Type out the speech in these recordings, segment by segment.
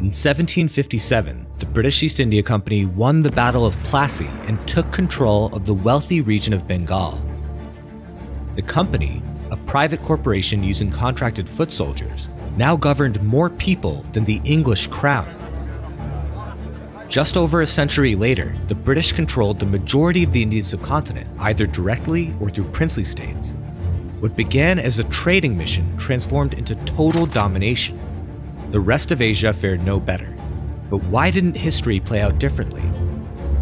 In 1757, the British East India Company won the Battle of Plassey and took control of the wealthy region of Bengal. The company, a private corporation using contracted foot soldiers, now governed more people than the English crown. Just over a century later, the British controlled the majority of the Indian subcontinent, either directly or through princely states. What began as a trading mission transformed into total domination. The rest of Asia fared no better. But why didn't history play out differently?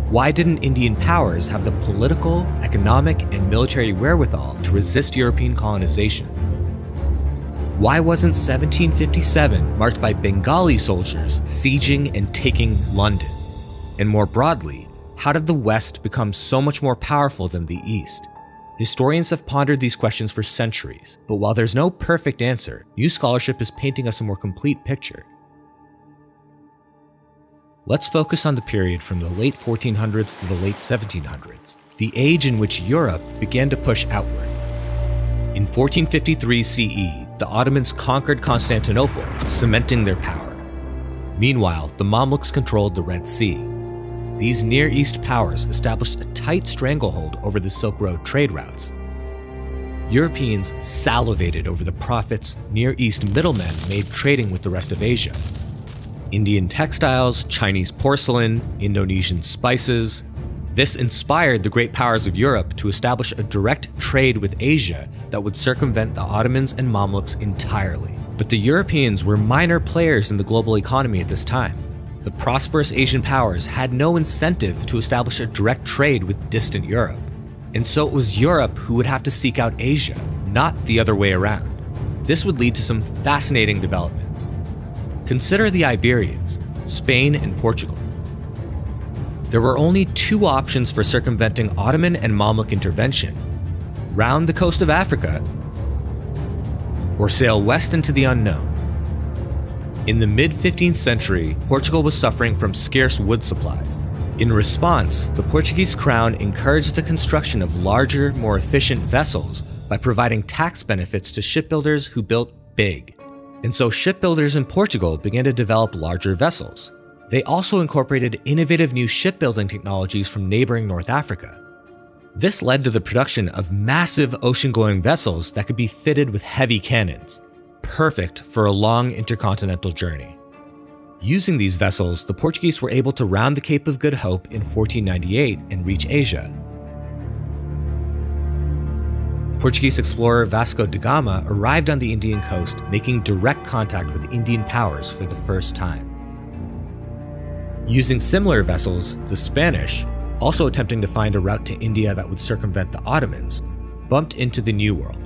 Why didn't Indian powers have the political, economic, and military wherewithal to resist European colonization? Why wasn't 1757 marked by Bengali soldiers sieging and taking London? And more broadly, how did the West become so much more powerful than the East? Historians have pondered these questions for centuries, but while there's no perfect answer, new scholarship is painting us a more complete picture. Let's focus on the period from the late 1400s to the late 1700s, the age in which Europe began to push outward. In 1453 CE, the Ottomans conquered Constantinople, cementing their power. Meanwhile, the Mamluks controlled the Red Sea. These Near East powers established a tight stranglehold over the Silk Road trade routes. Europeans salivated over the profits Near East middlemen made trading with the rest of Asia. Indian textiles, Chinese porcelain, Indonesian spices. This inspired the great powers of Europe to establish a direct trade with Asia that would circumvent the Ottomans and Mamluks entirely. But the Europeans were minor players in the global economy at this time. The prosperous Asian powers had no incentive to establish a direct trade with distant Europe. And so it was Europe who would have to seek out Asia, not the other way around. This would lead to some fascinating developments. Consider the Iberians, Spain and Portugal. There were only two options for circumventing Ottoman and Mamluk intervention: round the coast of Africa or sail west into the unknown. In the mid-15th century, Portugal was suffering from scarce wood supplies. In response, the Portuguese crown encouraged the construction of larger, more efficient vessels by providing tax benefits to shipbuilders who built big. And so shipbuilders in Portugal began to develop larger vessels. They also incorporated innovative new shipbuilding technologies from neighboring North Africa. This led to the production of massive ocean-going vessels that could be fitted with heavy cannons, perfect for a long intercontinental journey. Using these vessels, the Portuguese were able to round the Cape of Good Hope in 1498 and reach Asia. Portuguese explorer Vasco da Gama arrived on the Indian coast, making direct contact with Indian powers for the first time. Using similar vessels, the Spanish, also attempting to find a route to India that would circumvent the Ottomans, bumped into the New World.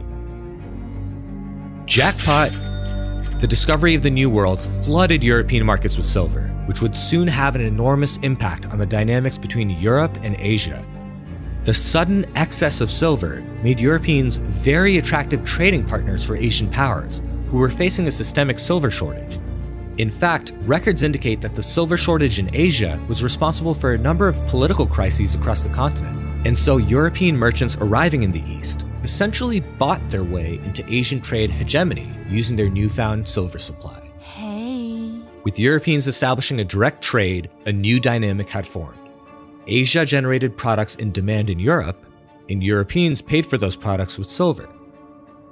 Jackpot! The discovery of the New World flooded European markets with silver, which would soon have an enormous impact on the dynamics between Europe and Asia. The sudden excess of silver made Europeans very attractive trading partners for Asian powers, who were facing a systemic silver shortage. In fact, records indicate that the silver shortage in Asia was responsible for a number of political crises across the continent, and so European merchants arriving in the East essentially bought their way into Asian trade hegemony using their newfound silver supply. Hey. With Europeans establishing a direct trade, a new dynamic had formed. Asia generated products in demand in Europe, and Europeans paid for those products with silver.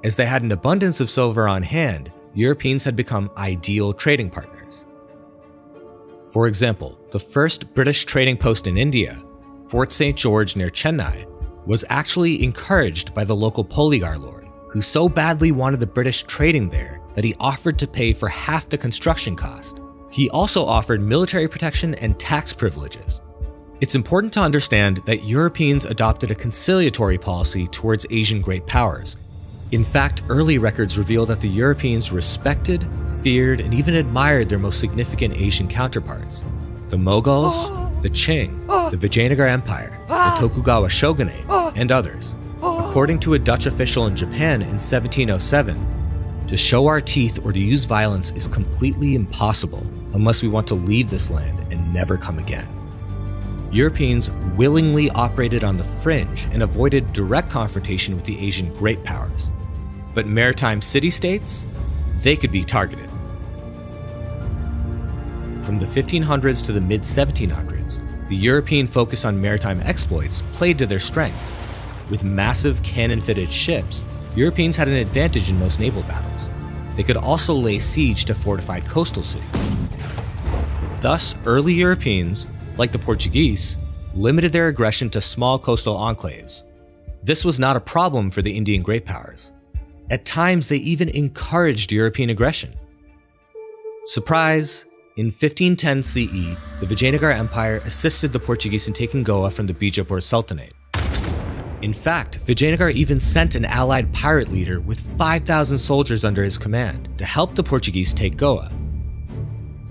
As they had an abundance of silver on hand, Europeans had become ideal trading partners. For example, the first British trading post in India, Fort St. George near Chennai, was actually encouraged by the local Poligar lord, who so badly wanted the British trading there that he offered to pay for half the construction cost. He also offered military protection and tax privileges. It's important to understand that Europeans adopted a conciliatory policy towards Asian great powers. In fact, early records reveal that the Europeans respected, feared, and even admired their most significant Asian counterparts: the Mughals, the Qing, the Vijayanagar Empire, the Tokugawa Shogunate, and others. According to a Dutch official in Japan in 1707, to show our teeth or to use violence is completely impossible unless we want to leave this land and never come again. Europeans willingly operated on the fringe and avoided direct confrontation with the Asian great powers. But maritime city-states, they could be targeted. from the 1500s to the mid-1700s, the European focus on maritime exploits played to their strengths. With massive cannon-fitted ships, Europeans had an advantage in most naval battles. They could also lay siege to fortified coastal cities. Thus, early Europeans, like the Portuguese, limited their aggression to small coastal enclaves. This was not a problem for the Indian great powers. At times, they even encouraged European aggression. Surprise! In 1510 CE, the Vijayanagar Empire assisted the Portuguese in taking Goa from the Bijapur Sultanate. In fact, Vijayanagar even sent an allied pirate leader with 5,000 soldiers under his command to help the Portuguese take Goa.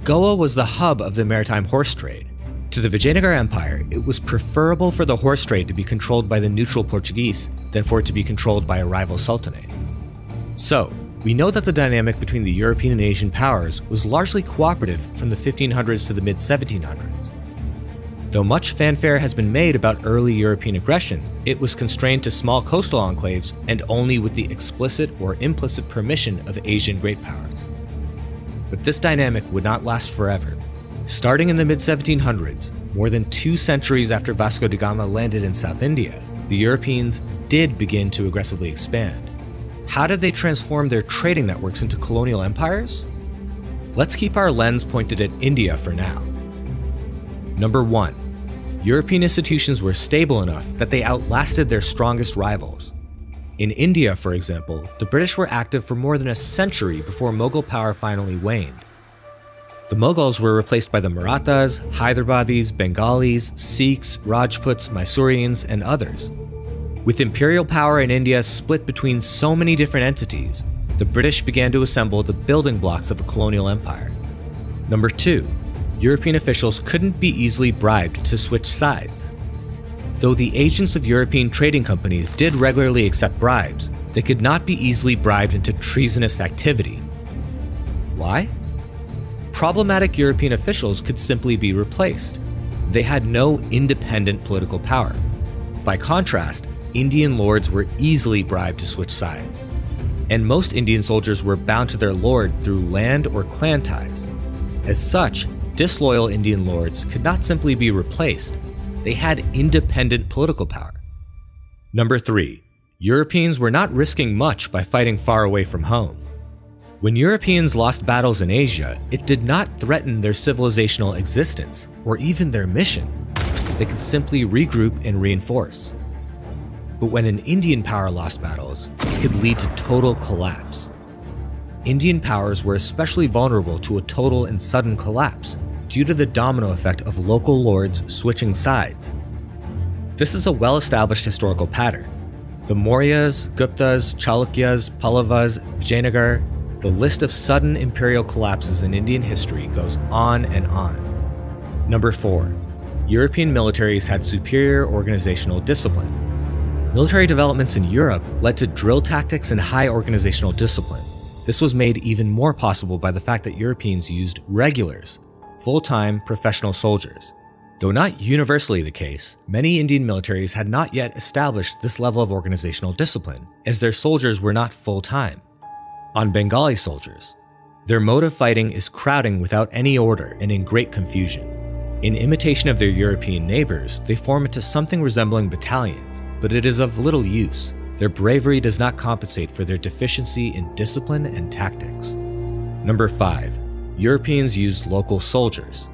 Goa was the hub of the maritime horse trade. To the Vijayanagar Empire, it was preferable for the horse trade to be controlled by the neutral Portuguese than for it to be controlled by a rival sultanate. So, we know that the dynamic between the European and Asian powers was largely cooperative from the 1500s to the mid-1700s. Though much fanfare has been made about early European aggression, it was constrained to small coastal enclaves and only with the explicit or implicit permission of Asian great powers. But this dynamic would not last forever. Starting in the mid-1700s, more than 2 centuries after Vasco da Gama landed in South India, the Europeans did begin to aggressively expand. How did they transform their trading networks into colonial empires? Let's keep our lens pointed at India for now. Number 1. European institutions were stable enough that they outlasted their strongest rivals. In India, for example, the British were active for more than a century before Mughal power finally waned. The Mughals were replaced by the Marathas, Hyderabadis, Bengalis, Sikhs, Rajputs, Mysoreans, and others. With imperial power in India split between so many different entities, the British began to assemble the building blocks of a colonial empire. Number 2. European officials couldn't be easily bribed to switch sides. Though the agents of European trading companies did regularly accept bribes, they could not be easily bribed into treasonous activity. Why? Problematic European officials could simply be replaced. They had no independent political power. By contrast, Indian lords were easily bribed to switch sides. And most Indian soldiers were bound to their lord through land or clan ties. As such, disloyal Indian lords could not simply be replaced. They had independent political power. Number 3. Europeans were not risking much by fighting far away from home. When Europeans lost battles in Asia, it did not threaten their civilizational existence or even their mission. They could simply regroup and reinforce. But when an Indian power lost battles, it could lead to total collapse. Indian powers were especially vulnerable to a total and sudden collapse due to the domino effect of local lords switching sides. This is a well-established historical pattern. The Mauryas, Guptas, Chalukyas, Pallavas, Vijayanagar, the list of sudden imperial collapses in Indian history goes on and on. Number 4. European militaries had superior organizational discipline. Military developments in Europe led to drill tactics and high organizational discipline. This was made even more possible by the fact that Europeans used regulars, full-time professional soldiers. Though not universally the case, many Indian militaries had not yet established this level of organizational discipline, as their soldiers were not full-time. On Bengali soldiers, their mode of fighting is crowding without any order and in great confusion. In imitation of their European neighbors, they form into something resembling battalions, but it is of little use. Their bravery does not compensate for their deficiency in discipline and tactics. Number 5. Europeans used local soldiers.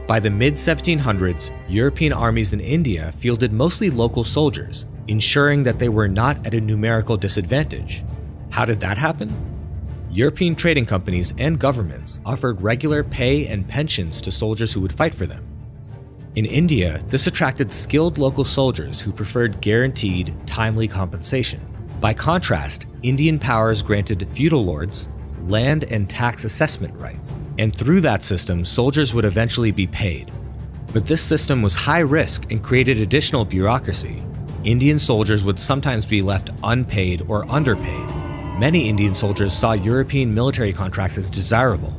By the mid-1700s, European armies in India fielded mostly local soldiers, ensuring that they were not at a numerical disadvantage. How did that happen? European trading companies and governments offered regular pay and pensions to soldiers who would fight for them. In India, this attracted skilled local soldiers who preferred guaranteed, timely compensation. By contrast, Indian powers granted feudal lords land and tax assessment rights, and through that system, soldiers would eventually be paid. But this system was high risk and created additional bureaucracy. Indian soldiers would sometimes be left unpaid or underpaid. Many Indian soldiers saw European military contracts as desirable.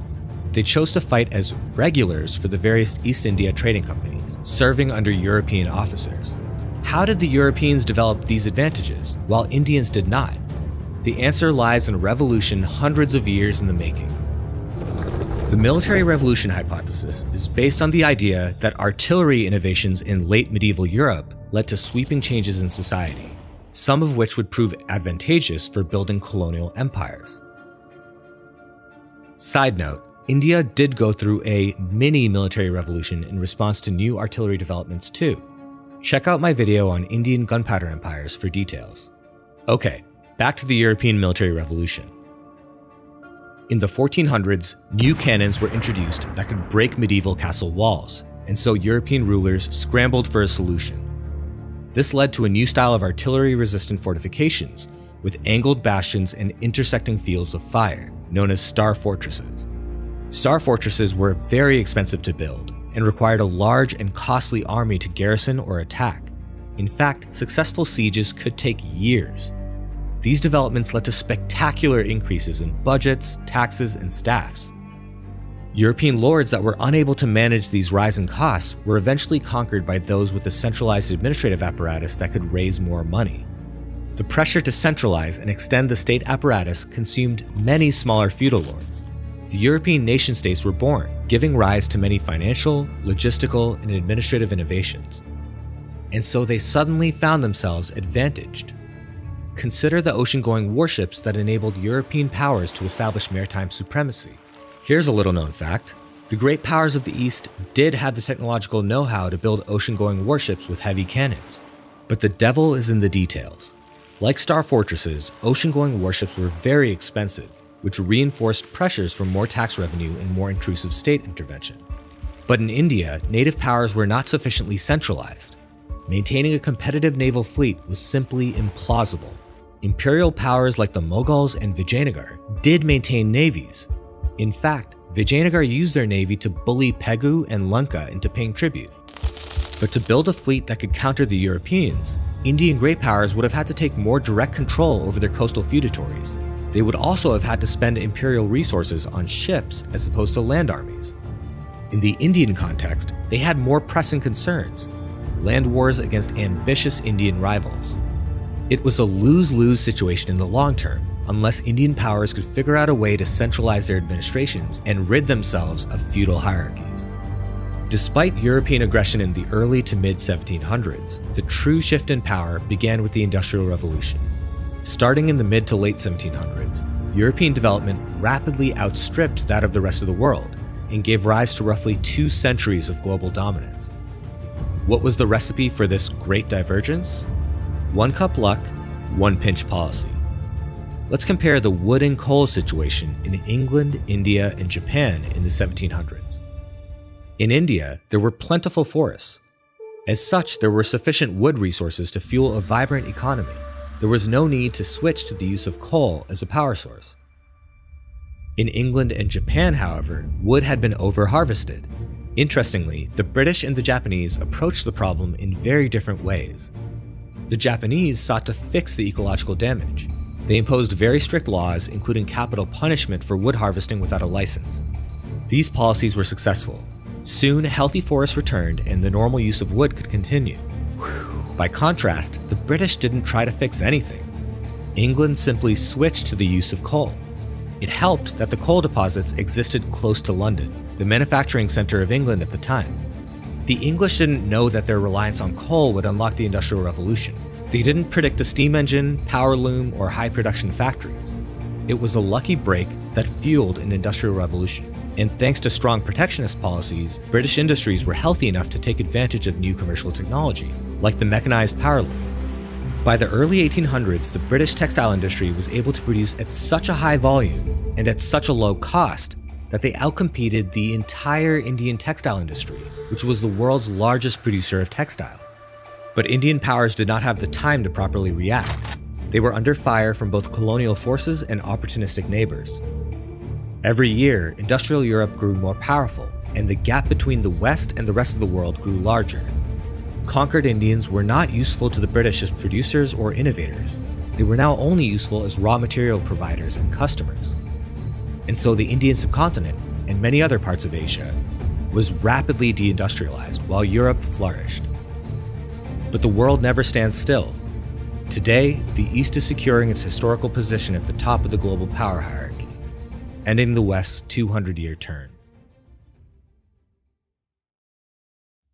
They chose to fight as regulars for the various East India trading companies, serving under European officers. How did the Europeans develop these advantages, while Indians did not? The answer lies in a revolution hundreds of years in the making. The military revolution hypothesis is based on the idea that artillery innovations in late medieval Europe led to sweeping changes in society, some of which would prove advantageous for building colonial empires. Side note, India did go through a mini military revolution in response to new artillery developments too. Check out my video on Indian gunpowder empires for details. Okay, back to the European military revolution. In the 1400s, new cannons were introduced that could break medieval castle walls, and so European rulers scrambled for a solution. This led to a new style of artillery-resistant fortifications, with angled bastions and intersecting fields of fire, known as star fortresses. Star fortresses were very expensive to build, and required a large and costly army to garrison or attack. In fact, successful sieges could take years. These developments led to spectacular increases in budgets, taxes, and staffs. European lords that were unable to manage these rising costs were eventually conquered by those with a centralized administrative apparatus that could raise more money. The pressure to centralize and extend the state apparatus consumed many smaller feudal lords. The European nation-states were born, giving rise to many financial, logistical, and administrative innovations. And so they suddenly found themselves advantaged. Consider the ocean-going warships that enabled European powers to establish maritime supremacy. Here's a little-known fact. The great powers of the East did have the technological know-how to build ocean-going warships with heavy cannons. But the devil is in the details. Like star fortresses, ocean-going warships were very expensive, which reinforced pressures for more tax revenue and more intrusive state intervention. But in India, native powers were not sufficiently centralized. Maintaining a competitive naval fleet was simply implausible. Imperial powers like the Mughals and Vijayanagar did maintain navies. In fact, Vijayanagar used their navy to bully Pegu and Lanka into paying tribute. But to build a fleet that could counter the Europeans, Indian great powers would have had to take more direct control over their coastal feudatories. They would also have had to spend imperial resources on ships as opposed to land armies. In the Indian context, they had more pressing concerns: land wars against ambitious Indian rivals. It was a lose-lose situation in the long term, unless Indian powers could figure out a way to centralize their administrations and rid themselves of feudal hierarchies. Despite European aggression in the early to mid-1700s, the true shift in power began with the Industrial Revolution. Starting in the mid to late 1700s, European development rapidly outstripped that of the rest of the world and gave rise to roughly 2 centuries of global dominance. What was the recipe for this great divergence? 1 cup luck, 1 pinch policy. Let's compare the wood and coal situation in England, India, and Japan in the 1700s. In India, there were plentiful forests. As such, there were sufficient wood resources to fuel a vibrant economy. There was no need to switch to the use of coal as a power source. In England and Japan, however, wood had been over-harvested. Interestingly, the British and the Japanese approached the problem in very different ways. The Japanese sought to fix the ecological damage. They imposed very strict laws, including capital punishment for wood harvesting without a license. These policies were successful. Soon, healthy forests returned and the normal use of wood could continue. By contrast, the British didn't try to fix anything. England simply switched to the use of coal. It helped that the coal deposits existed close to London, the manufacturing center of England at the time. The English didn't know that their reliance on coal would unlock the Industrial Revolution. They didn't predict a steam engine, power loom, or high production factories. It was a lucky break that fueled an Industrial Revolution. And thanks to strong protectionist policies, British industries were healthy enough to take advantage of new commercial technology, like the mechanized power loom. By the early 1800s, the British textile industry was able to produce at such a high volume and at such a low cost that they outcompeted the entire Indian textile industry, which was the world's largest producer of textiles. But Indian powers did not have the time to properly react. They were under fire from both colonial forces and opportunistic neighbors. Every year, industrial Europe grew more powerful, and the gap between the West and the rest of the world grew larger. Conquered Indians were not useful to the British as producers or innovators. They were now only useful as raw material providers and customers. And so the Indian subcontinent, and many other parts of Asia, was rapidly deindustrialized while Europe flourished. But the world never stands still. Today, the East is securing its historical position at the top of the global power hierarchy, ending the West's 200-year turn.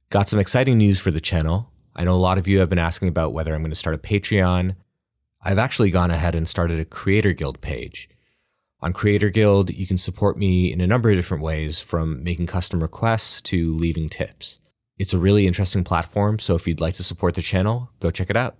Got some exciting news for the channel. I know a lot of you have been asking about whether I'm going to start a Patreon. I've actually gone ahead and started a Creator Guild page. On Creator Guild, you can support me in a number of different ways, from making custom requests to leaving tips. It's a really interesting platform, so if you'd like to support the channel, go check it out.